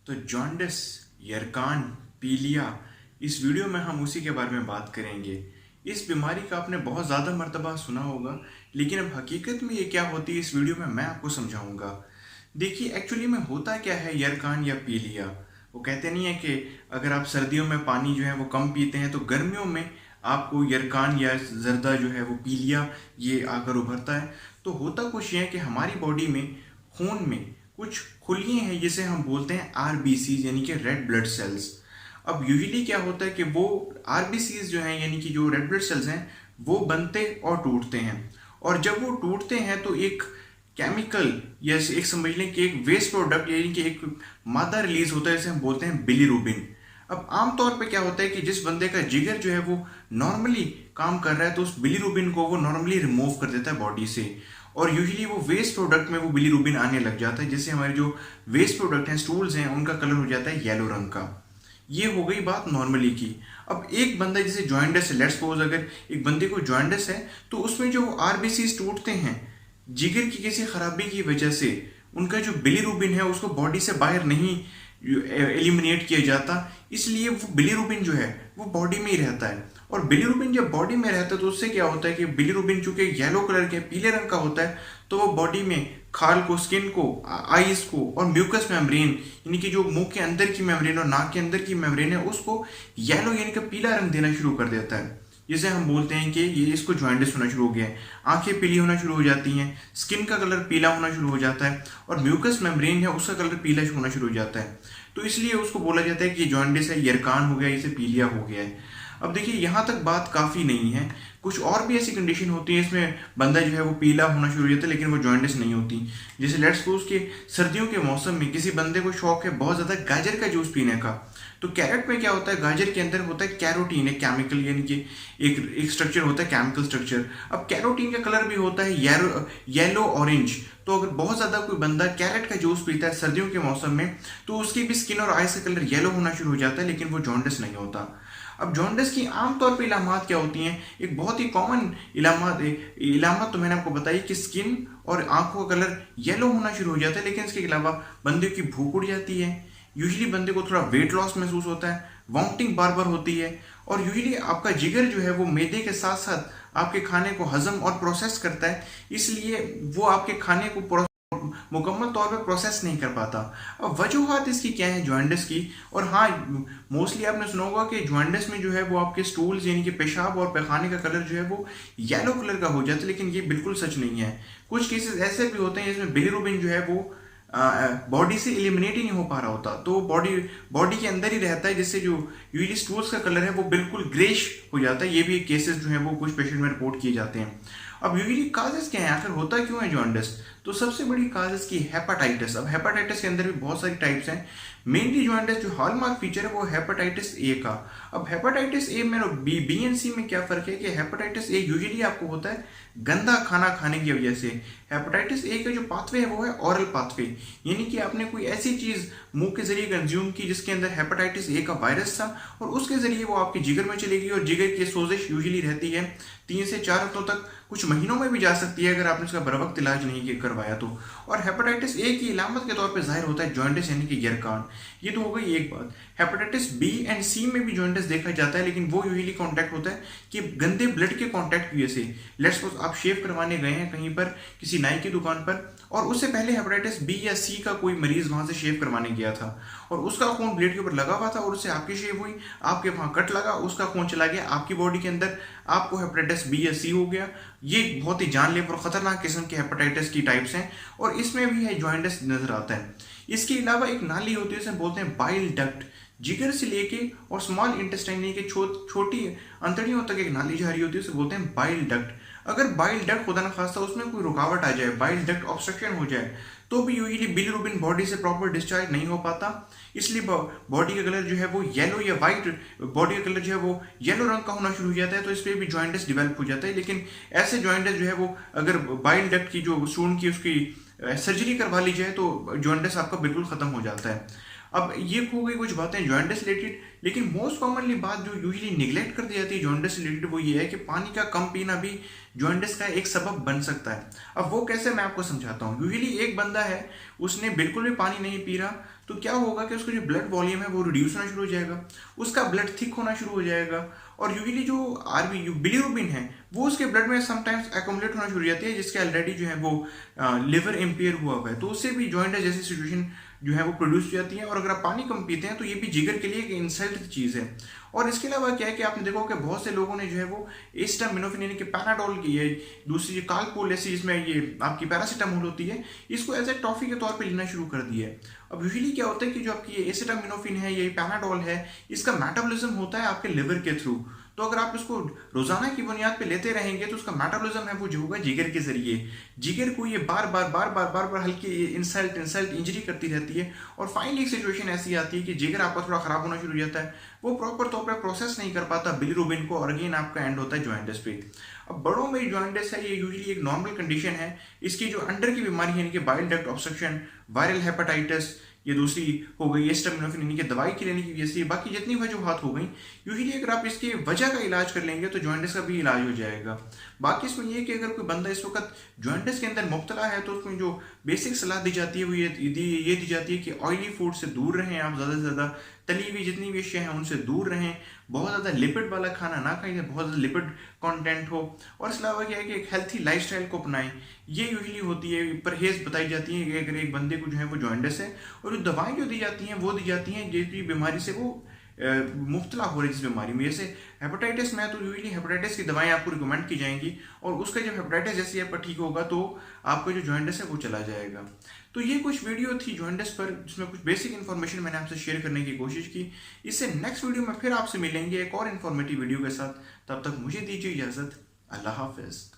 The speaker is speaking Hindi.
तो जॉन्डिस, यरकान, पीलिया, इस वीडियो में हम उसी के बारे में बात करेंगे। इस बीमारी का आपने बहुत ज़्यादा मर्तबा सुना होगा, लेकिन अब हकीकत में ये क्या होती है इस वीडियो में मैं आपको समझाऊंगा। देखिए एक्चुअली में होता क्या है यरकान या पीलिया। वो कहते नहीं है कि अगर आप सर्दियों में पानी जो है वो कम पीते हैं तो गर्मियों में आपको यरकान या जर्दा जो है वो पीलिया ये आकर उभरता है। तो होता कुछ ये है कि हमारी बॉडी में खून में कुछ खुलियाँ हैं जिसे हम बोलते हैं आरबीसीज यानी कि रेड ब्लड सेल्स। अब यूजुअली क्या होता है कि वो आरबीसीज जो हैं यानी कि जो रेड ब्लड सेल्स हैं वो बनते और टूटते हैं, और जब वो टूटते हैं तो एक केमिकल या एक समझ लें कि एक वेस्ट प्रोडक्ट यानी कि एक मादा रिलीज होता है जिसे हम बोलते हैं बिलीरुबिन। अब आमतौर पे क्या होता है कि जिस बंदे का जिगर जो है वो नॉर्मली काम कर रहा है तो उस बिलीरुबिन को वो नॉर्मली रिमूव कर देता है बॉडी से, और यूजुअली वो वेस्ट प्रोडक्ट में वो बिलीरुबिन आने लग जाता है, जिससे हमारे जो वेस्ट प्रोडक्ट हैं स्टूल्स हैं उनका कलर हो जाता है येलो रंग का। ये हो गई बात नॉर्मली की। अब एक बंदा जैसे जॉइंडस है, लेट्स सपोज अगर एक बंदे को जॉइंडस है तो उसमें जो आरबीसीज टूटते हैं जिगर की किसी खराबी की वजह से, उनका जो बिलीरुबिन है उसको बॉडी से बाहर नहीं एलिमिनेट किया जाता, इसलिए वो बिलीरुबिन जो है वो बॉडी में ही रहता है। और बिलीरुबिन जब बॉडी में रहता है तो उससे क्या होता है कि बिलीरुबिन चूंकि येलो कलर के पीले रंग का होता है तो वो बॉडी में खाल को, स्किन को, आईज को और म्यूकस मेम्ब्रेन यानी कि जो मुंह के अंदर की मेम्ब्रेन और नाक के अंदर की मेम्ब्रेन है उसको येलो यानी कि पीला रंग देना शुरू कर देता है, जिसे हम बोलते हैं कि ये इसको जॉइंडिस होना शुरू हो गया है। आंखें पीली होना शुरू हो जाती हैं, स्किन का कलर पीला होना शुरू हो जाता है और म्यूकस मेम्ब्रेन है उसका कलर पीला होना शुरू हो जाता है। तो इसलिए उसको बोला जाता है कि ये जॉइंडिस है, यरकान हो गया, इसे पीलिया हो गया है। अब देखिए यहाँ तक बात काफ़ी नहीं है, कुछ और भी ऐसी कंडीशन होती है इसमें बंदा जो है वो पीला होना शुरू हो जाता है लेकिन वो जॉइंडिस नहीं होती। जैसे लेट्स सपोज कि सर्दियों के मौसम में किसी बंदे को शौक है बहुत ज़्यादा गाजर का जूस पीने का, तो कैरेट में क्या होता है, गाजर के अंदर होता है कैरोटीन, एक केमिकल यानी कि एक स्ट्रक्चर होता है, केमिकल स्ट्रक्चर। अब कैरोटीन का कलर भी होता है येलो ऑरेंज। तो अगर बहुत ज़्यादा कोई बंदा कैरेट का जूस पीता है सर्दियों के मौसम में तो उसकी भी स्किन और आइज का कलर येलो होना शुरू हो जाता है, लेकिन वो जॉन्डिस नहीं होता। अब जॉन्डिस की आमतौर पे इलामात क्या होती हैं, एक बहुत ही कॉमन इलामत तो मैंने आपको बताई कि स्किन और आंखों का कलर येलो होना शुरू हो जाता है, लेकिन इसके अलावा बंदे की भूख उड़ जाती है, यूजुअली बंदे को थोड़ा वेट लॉस महसूस होता है, वॉमिटिंग बार बार होती है, और यूजुअली आपका जिगर जो है वो मैदे के साथ साथ आपके खाने को हजम और प्रोसेस करता है, इसलिए वो आपके खाने को मुकम्मल तौर पे प्रोसेस नहीं कर पाता। अब वजूहात इसकी क्या है जॉइंडिस की, और हाँ मोस्टली आपने सुना होगा कि जॉइंडिस में जो है वो आपके स्टूल्स यानी कि पेशाब और पैखाने का कलर जो है वो येलो कलर का हो जाता है, लेकिन ये बिल्कुल सच नहीं है। कुछ केसेस ऐसे भी होते हैं जिसमें बिलीरुबिन जो है वो बॉडी से एलिमिनेट ही नहीं हो पा रहा होता, तो बॉडी के अंदर ही रहता है, जिससे जो यूजुअली स्टूल्स का कलर है वो बिल्कुल ग्रेश हो जाता है। ये भी केसेस जो है वो कुछ पेशेंट में रिपोर्ट किए जाते हैं। अब यूजुअली काजेस क्या है, आखिर होता क्यों है जॉन्डिस, तो सबसे बड़ी काजेस की हेपाटाइटिस। अब हेपाटाइटिस के अंदर भी बहुत सारी टाइप्स हैं, मेनली जॉन्डिस जो हॉलमार्क फीचर है वो हेपाटाइटिस ए का। अब हेपाटाइटिस ए में बी एंड सी में क्या फर्क है कि हेपाटाइटिस ए यूजुअली आपको होता है गंदा खाना खाने की वजह से। हेपाटाइटिस ए का जो पाथवे है वो है ऑरल पाथवे, यानी कि आपने कोई ऐसी चीज़ मुंह के जरिए कंज्यूम की जिसके अंदर हेपाटाइटिस ए का वायरस था और उसके जरिए वो आपके जिगर में चली गई, और जिगर की सोजिश यूजुअली रहती है 3 से 4 हफ्तों तक, कुछ महीनों में भी जा सकती है अगर आपने उसका बर वक्त इलाज नहीं करवाया तो। और हेपेटाइटिस ए की इलामत के तौर पे जाहिर होता है जॉइंडिस यानी कि यरकान। ये तो हो गई एक बात। हेपेटाइटिस बी एंड सी में भी जॉइंडिस देखा जाता है, लेकिन वो यूजुअली कॉन्टैक्ट होता है कि गंदे ब्लड के कॉन्टैक्ट की वजह से। लेट्स सपोज आप शेव करवाने गए हैं कहीं पर किसी नाई की दुकान पर, और उससे पहले हेपेटाइटिस बी या सी का कोई मरीज वहां से शेव करवाने गया था और उसका खून ब्लेड के ऊपर लगा हुआ था और उससे आपकी शेव हुई, आपके वहां कट लगा, उसका खून चला गया आपकी बॉडी के अंदर, आपको हेपेटाइटिस बी या सी हो गया। ये बहुत ही जानलेवा और खतरनाक किस्म के हेपेटाइटिस की टाइप्स हैं, और इसमें भी है जॉइंडिस नजर आता है। इसके अलावा एक नाली होती है, इसे बोलते हैं बाइल डक्ट। जिगर से लेके और स्मॉल इंटेस्टाइन यानी कि छोटी अंतड़ियों तक एक नाली जा रही होती है, उसे बोलते हैं बाइल डक्ट। अगर बाइल डक्ट खुदा न खास्ता उसमें कोई रुकावट आ जाए, बाइल डक्ट ऑब्स्ट्रक्शन हो जाए, तो भी यूजुअली बिलीरुबिन बॉडी से प्रॉपर डिस्चार्ज नहीं हो पाता, इसलिए बॉडी का कलर जो है वो येलो या वाइट, बॉडी का कलर जो है वो येलो रंग का होना शुरू हो जाता है, तो इस पर भी जॉइंडिस डेवलप हो जाता है। लेकिन ऐसे जॉइंडिस जो है वो अगर बाइल डक्ट की जो स्टोन की उसकी सर्जरी करवा ली जाए तो जॉइंडिस आपका बिल्कुल खत्म हो जाता है। अब ये हो गई कुछ बातें जॉइंडिस रिलेटेड, लेकिन मोस्ट कॉमनली बात जो यूजुअली निगलेक्ट कर दी जाती है जॉइंडिस रिलेटेड वो ये है कि पानी का कम पीना भी जॉइंडिस का एक सबब बन सकता है। अब वो कैसे, मैं आपको समझाता हूँ। यूजुअली एक बंदा है उसने बिल्कुल भी पानी नहीं पी रहा, तो क्या होगा कि उसका जो ब्लड वॉल्यूम है वो रिड्यूस होना शुरू हो जाएगा, उसका ब्लड थिक होना शुरू हो जाएगा, और यूजली जो आरबी बिलीरुबिन है वो उसके ब्लड में समटाइम्स एकोमुलेट होना शुरू हो जाती है, जिसके ऑलरेडी जो है वो लिवर इम्पेयर हुआ हुआ है, तो उससे भी जॉइंट जैसी सिचुएशन जो है वो प्रोड्यूस हो जाती है। और अगर आप पानी कम पीते हैं तो ये भी जिगर के लिए एक इंसल्ट चीज़ है। और इसके अलावा क्या है कि आपने देखा कि बहुत से लोगों ने जो है वो एसिटामिनोफेन यानी कि पैनाडोल की है, दूसरी जो कालपोल ऐसी जिसमें ये आपकी पैरासीटामोल होती है, इसको एज ए टॉफी के तौर पे लेना शुरू कर दिया है। अब यूजुअली क्या होता है कि जो आपकी ये एसिटामिनोफेन है, ये पैनाडोल है, इसका मेटाबॉलिज्म होता है आपके लिवर के थ्रू। तो अगर आप इसको रोजाना की बुनियाद पे लेते रहेंगे तो उसका मेटाबॉलिज्म है वो जो होगा जिगर के जरिए, जिगर को ये बार बार हल्की इंसल्ट इंजरी करती रहती है, और फाइनली एक सिचुएशन ऐसी आती है कि जिगर आपका थोड़ा खराब होना शुरू हो जाता है, वो प्रॉपर तौर पर प्रोसेस नहीं कर पाता बिलीरुबिन को, और अगेन आपका एंड होता है जॉइंटिस पे। अब बड़ों में जॉइंटिस है ये यूजुअली एक नॉर्मल कंडीशन है। इसकी जो अंडर की बीमारी है यानी कि bile duct obstruction, viral hepatitis, ये दूसरी हो गई एसिटामिनोफेन यानी कि दवाई की लेने की वजह से, बाकी जितनी वजूहत हो गई, यूजुअली अगर आप इसके वजह का इलाज कर लेंगे तो जॉइंटिस का भी इलाज हो जाएगा। बाकी इसमें ये कि अगर कोई बंदा इस वक्त जॉइंटिस के अंदर मुब्तला है तो उसमें जो बेसिक सलाह दी जाती है वो ये दी जाती है कि ऑयली फूड से दूर रहें, आप ज़्यादा से ज़्यादा तली हुई जितनी भी अशिया हैं उनसे दूर रहें, बहुत ज़्यादा लिपिड वाला खाना ना खाएं, बहुत ज़्यादा लिपिड कंटेंट हो, और इसके अलावा क्या है कि एक हेल्थी लाइफस्टाइल को अपनाएं। ये यूजुअली होती है, परहेज बताई जाती है कि अगर एक बंदे को जो है वो जॉइंटिस है, और जो दवाएं जो दी जाती हैं वो दी जाती हैं जिस बीमारी से वो मुब्तला हो रही है, जिस बीमारी में, जैसे हेपेटाइटिस में तो यूजुअली हेपेटाइटिस की दवाएं आपको रिकमेंड की जाएंगी, और उसका जब हेपेटाइटिस जैसे आपका ठीक होगा तो आपका जो जॉइंटिस है वो चला जाएगा। तो ये कुछ वीडियो थी जॉइंटिस पर, जिसमें कुछ बेसिक इन्फॉर्मेशन मैंने आपसे शेयर करने की कोशिश की। इससे नेक्स्ट वीडियो में फिर आपसे मिलेंगे एक और इन्फॉर्मेटिव वीडियो के साथ। तब तक मुझे दीजिए इजाज़त। अल्लाह हाफिज़।